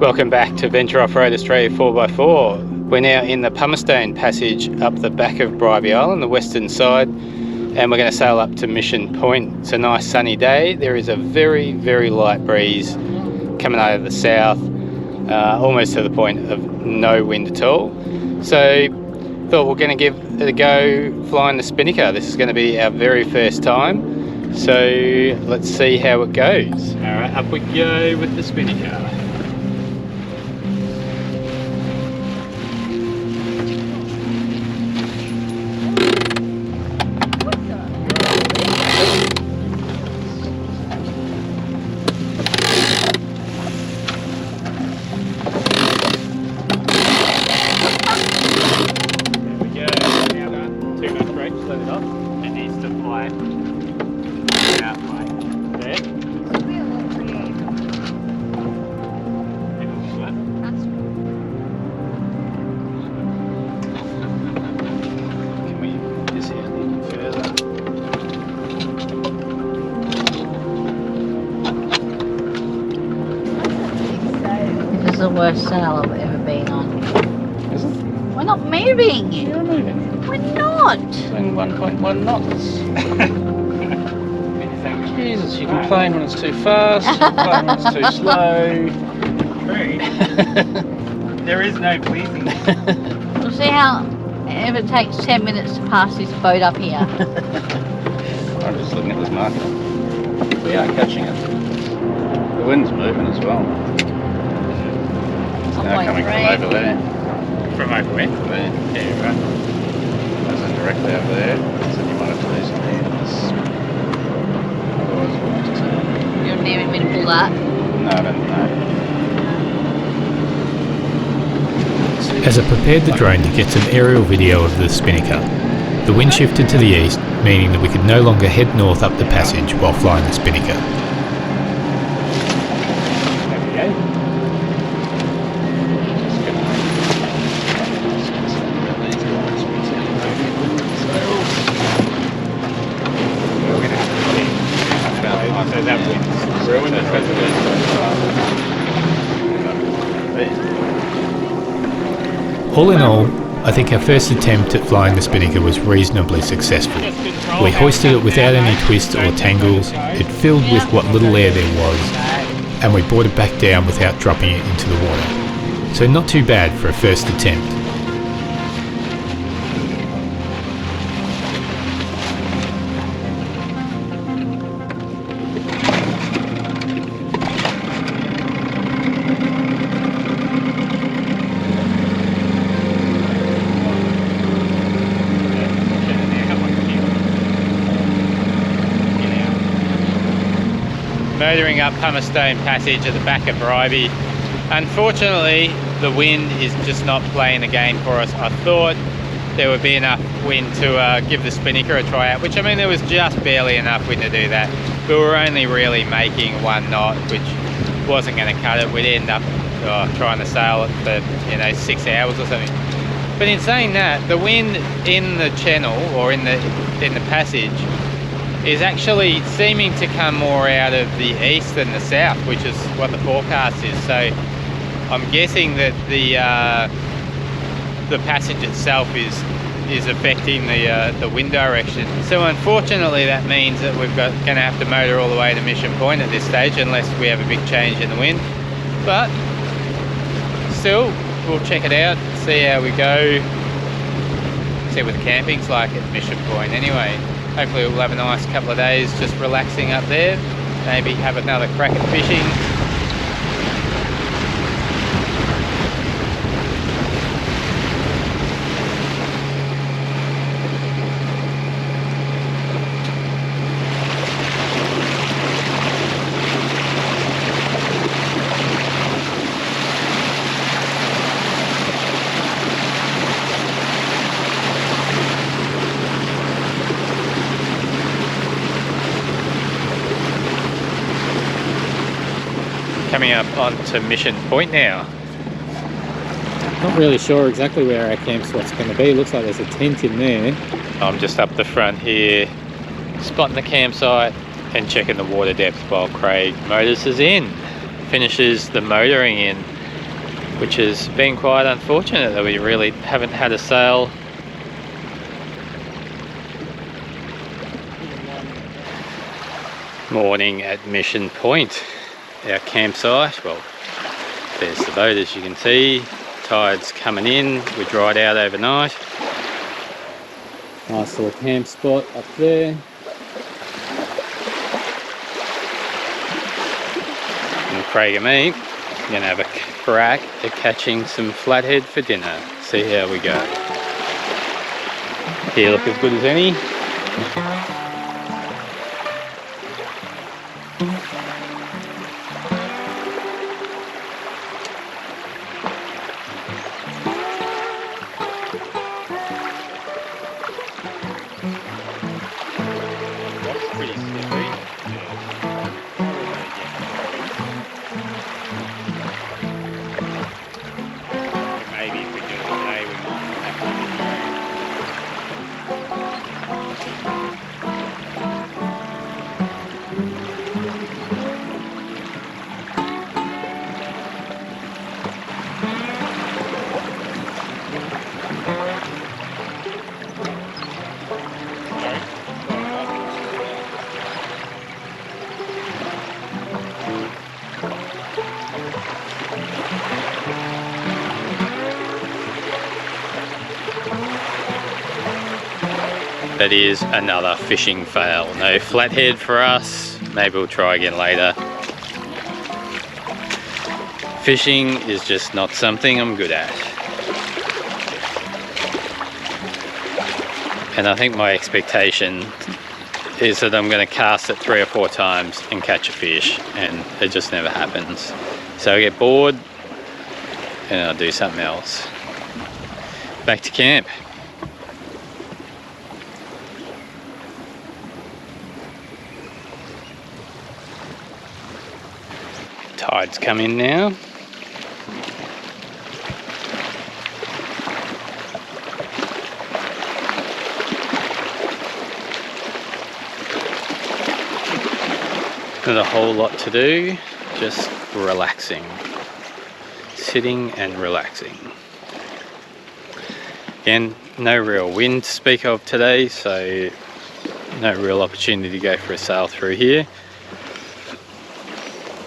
Welcome back to Venture Off-Road Australia 4x4. We're now in the Pumicestone Passage up the back of Bribie Island, the western side, and we're going to sail up to Mission Point. It's a nice sunny day. There is a very, very light breeze coming out of the south, almost to the point of no wind at all. So thought we're going to give it a go flying the Spinnaker. This is going to be our very first time, so let's see how it goes. Alright, up we go with the Spinnaker. The worst sail I've ever been on. Is it? We're not moving. You're moving. We're not. Doing 1.1 knots. Jesus, you complain when it's too fast, you complain when it's too slow. True. There is no pleasing. We'll see how if it takes 10 minutes to pass this boat up here. I'm just looking at this marker. We are catching it. The wind's moving as well. Now coming from over there. From over where? There. Yeah, right. That's directly over there. So you might have to do something. Otherwise we'll have to turn. You don't need me to pull that? No, I don't know. As I prepared the drone to get some aerial video of the Spinnaker, the wind shifted to the east, meaning that we could no longer head north up the passage while flying the Spinnaker. All in all, I think our first attempt at flying the Spinnaker was reasonably successful. We hoisted it without any twists or tangles, it filled with what little air there was, and we brought it back down without dropping it into the water. So not too bad for a first attempt. Motoring up Pumicestone Passage at the back of Bribie. Unfortunately, the wind is just not playing the game for us. I thought there would be enough wind to give the Spinnaker a try out, which I mean there was just barely enough wind to do that. We were only really making 1 knot, which wasn't going to cut it. We'd end up trying to sail it for 6 hours or something. But in saying that, the wind in the channel or in the passage is actually seeming to come more out of the east than the south, which is what the forecast is. So I'm guessing that the passage itself is affecting the wind direction. So unfortunately that means that we're going to have to motor all the way to Mission Point at this stage unless we have a big change in the wind. But still, we'll check it out, see how we go, see what the camping's like at Mission Point anyway. Hopefully we'll have a nice couple of days just relaxing up there, maybe have another crack at fishing. Coming up onto Mission Point now. Not really sure exactly where our camp spot's going to be. Looks like there's a tent in there. I'm just up the front here, spotting the campsite and checking the water depth while Craig motors us in. Finishes the motoring in. which has been quite unfortunate that we really haven't had a sail. Morning at Mission Point, our campsite. Well, there's the boat as you can see. Tide's coming in. We dried out overnight. Nice little camp spot up there. And Craig and me are going to have a crack at catching some flathead for dinner. See how we go. Here look as good as any. That is another fishing fail. No flathead for us. Maybe we'll try again later. Fishing is just not something I'm good at. And I think my expectation is that I'm going to cast it 3 or 4 times and catch a fish, and it just never happens. So I get bored and I'll do something else. Back to camp. Tide's come in now. Not a whole lot to do, just relaxing. Sitting and relaxing. Again, no real wind to speak of today, so no real opportunity to go for a sail through here.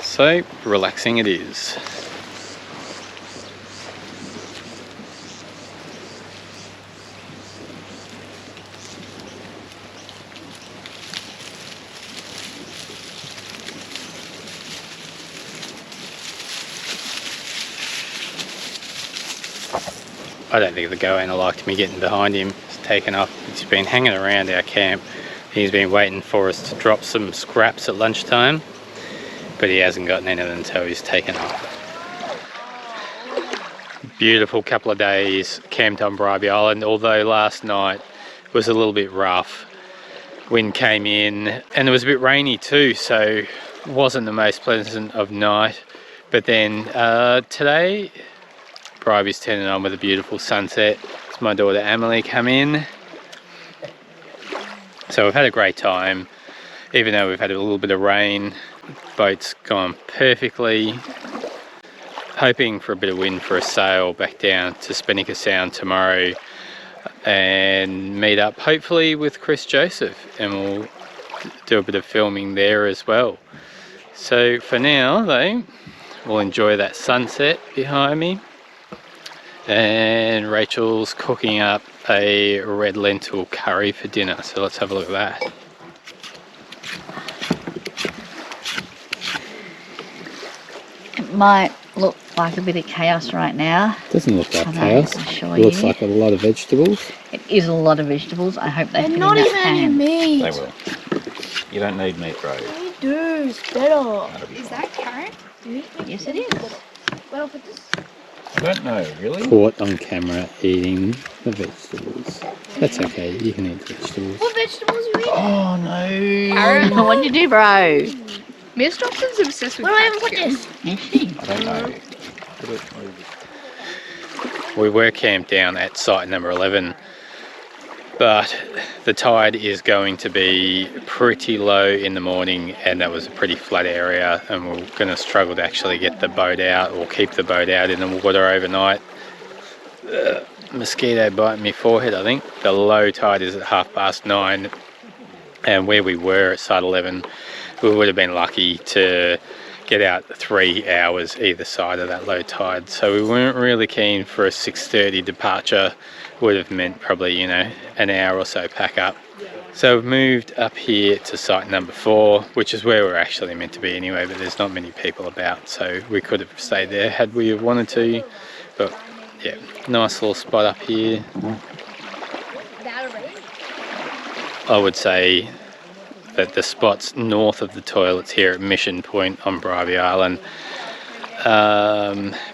So, relaxing it is. I don't think the goanna liked me getting behind him. He's taken off. He's been hanging around our camp. He's been waiting for us to drop some scraps at lunchtime, but he hasn't gotten any of them until he's taken off. Beautiful couple of days camped on Bribie Island, although last night was a little bit rough. Wind came in and it was a bit rainy too, so it wasn't the most pleasant of night. But then today, Bribie's turning on with a beautiful sunset. It's my daughter Emily come in. So we've had a great time, even though we've had a little bit of rain. Boat's gone perfectly. Hoping for a bit of wind for a sail back down to Spinnaker Sound tomorrow and meet up hopefully with Chris Joseph, and we'll do a bit of filming there as well. So for now though, we'll enjoy that sunset behind me, and Rachel's cooking up a red lentil curry for dinner, so let's have a look at that. It might look like a bit of chaos right now. Doesn't look like I know, chaos. I assure It looks you. like a lot of vegetables. It is a lot of vegetables. I hope they fit in Not that even any pan. meat. They will. You don't need meat, bro. You do. It's better. That'll be Is fine. that carrot? Yes, it is. Well, for this. I don't know, really. Caught on camera eating the vegetables. That's okay, you can eat the vegetables. What vegetables are you eating? Oh no. Carrot. What'd you do, bro? Miss Dobson's obsessed with Where do I even put capsicum. this? Is she? I don't know. Put it over. We were camped down at site number 11 but the tide is going to be pretty low in the morning, and that was a pretty flat area, and we're going to struggle to actually get the boat out or keep the boat out in the water overnight. Mosquito biting my forehead, I think. The low tide is at 9:30, and where we were at site 11, we would have been lucky to get out 3 hours either side of that low tide, so we weren't really keen for a 6:30 departure. Would have meant probably, you know, an hour or so pack up. So we've moved up here to site number 4, which is where we're actually meant to be anyway, but there's not many people about, so we could have stayed there had we have wanted to. But yeah, nice little spot up here. I would say that the spots north of the toilets here at Mission Point on Bribie Island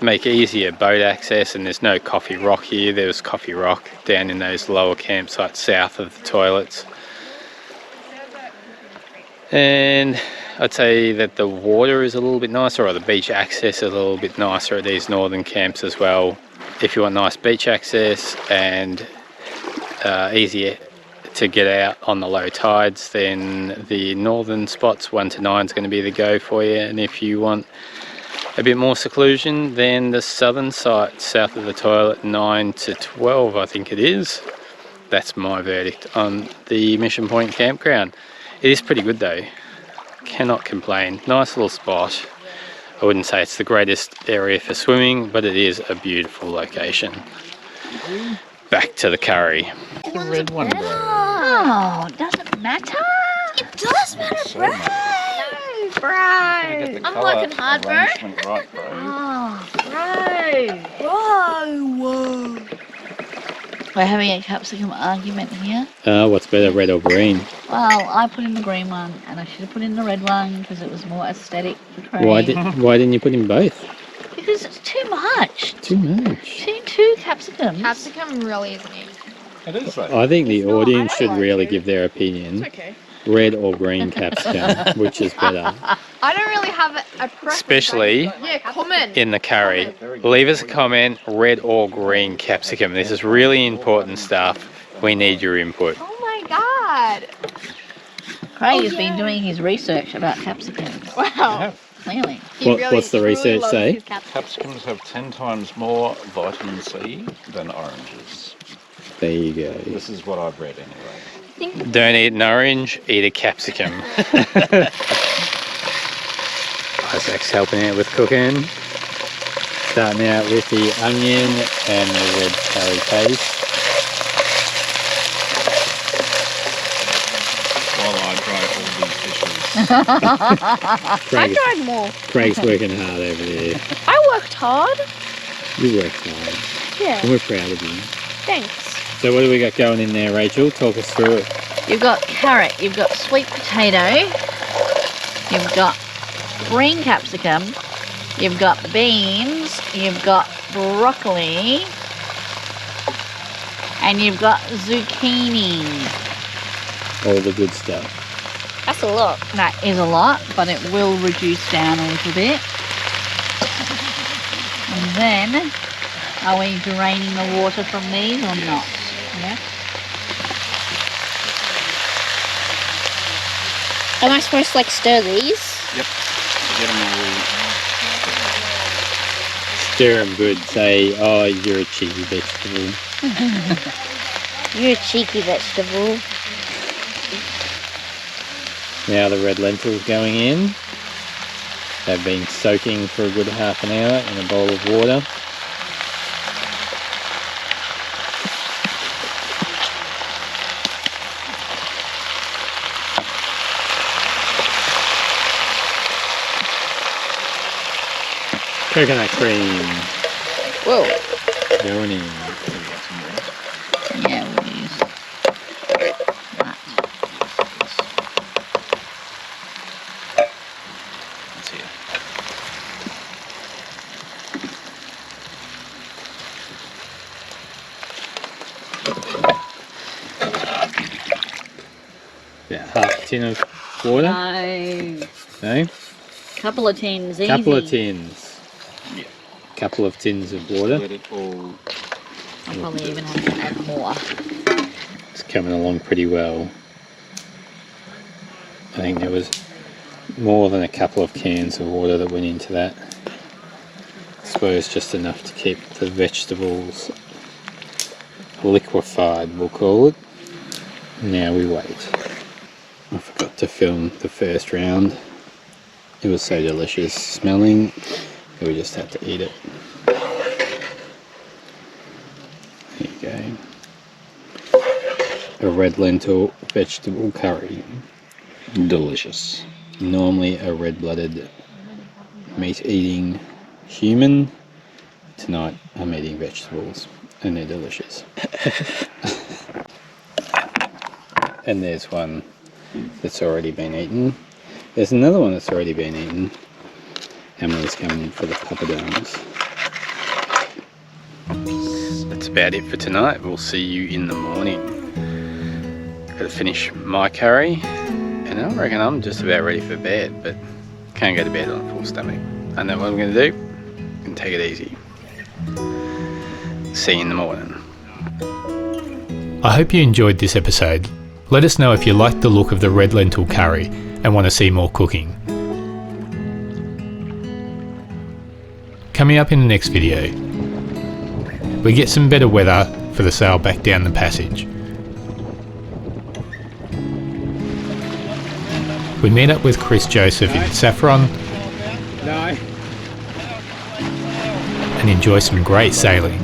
make easier boat access, and there's no coffee rock here. There was coffee rock down in those lower campsites south of the toilets. And I'd say that the water is a little bit nicer, or the beach access is a little bit nicer at these northern camps as well. If you want nice beach access and easier to get out on the low tides, then the northern spots 1 to 9 is going to be the go for you. And if you want a bit more seclusion, then the southern site south of the toilet 9 to 12, I think it is. That's my verdict on the Mission Point campground. It is pretty good though, cannot complain. Nice little spot. I wouldn't say it's the greatest area for swimming, but it is a beautiful location. Back to the curry. The red one, bro. Oh, doesn't matter. It does matter, bro. No, bro. I'm I'm working hard, bro. Right, bro. Oh, Whoa, whoa. we're having a capsicum argument here. What's better, red or green? Well, I put in the green one, and I should have put in the red one because it was more aesthetic for trade. Why didn't you put in both? Because it's too much. Too much. Two capsicums. Capsicum really isn't it. It is though. I think the It's not, audience I should don't really like it. give their opinion. It's okay. Red or green capsicum, which is better? I don't really have a preference. Especially Yeah, comment. in the curry. Leave us a comment, red or green capsicum. This is really important stuff. We need your input. Oh my god. Craig has been doing his research about capsicums. Wow. Clearly. He What's the truly research loves say? his capsicum. Capsicums have 10 times more vitamin C than oranges. There you go. This is what I've read anyway. Don't eat an orange, eat a capsicum. Isaac's helping out with cooking. Starting out with the onion and the red curry paste. While I dry all these dishes. I tried more. Craig's working hard over there. I worked hard. You worked hard. Yeah. And we're proud of you. Thanks. So what do we got going in there, Rachel? Talk us through it. You've got carrot, you've got sweet potato, you've got green capsicum, you've got beans, you've got broccoli, and you've got zucchini. All the good stuff. That's a lot. That is a lot, but it will reduce down a little bit. And then, are we draining the water from these or not? Yeah. Am I supposed to like stir these? Yep. Get them all. Stir 'em good. Say, oh, you're a cheeky vegetable. You're a cheeky vegetable. Now the red lentils going in. They've been soaking for a good half an hour in a bowl of water. Coconut cream Whoa. going in. Yeah, we'll use that. Let's see. About half a tin of water. No. No? Couple of tins, easy. Couple of tins. Yeah. Couple of tins of water. Let it all. I'll probably even have to add more. It's coming along pretty well. I think there was more than a couple of cans of water that went into that. I suppose just enough to keep the vegetables liquefied, we'll call it. Now we wait. I forgot to film the first round. It was so delicious smelling that we just had to eat it. There you go. A red lentil vegetable curry. Delicious. Normally a red-blooded meat-eating human. Tonight I'm eating vegetables and they're delicious. And there's one that's already been eaten. There's another one that's already been eaten. Emily's coming in for the papadums. That's about it for tonight. We'll see you in the morning. Gotta finish my curry, and I reckon I'm just about ready for bed, but can't go to bed on a full stomach. I know what I'm gonna do. I'm gonna take it easy. See you in the morning. I hope you enjoyed this episode. Let us know if you liked the look of the red lentil curry and want to see more cooking. Coming up in the next video, we get some better weather for the sail back down the passage. We meet up with Chris Joseph in Saffron and enjoy some great sailing.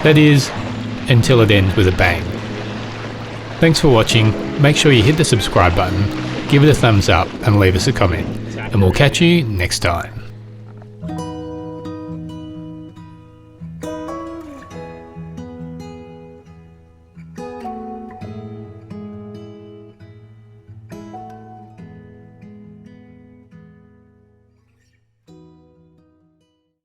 That is, until it ends with a bang. Thanks for watching. Make sure you hit the subscribe button, give it a thumbs up and leave us a comment. And we'll catch you next time.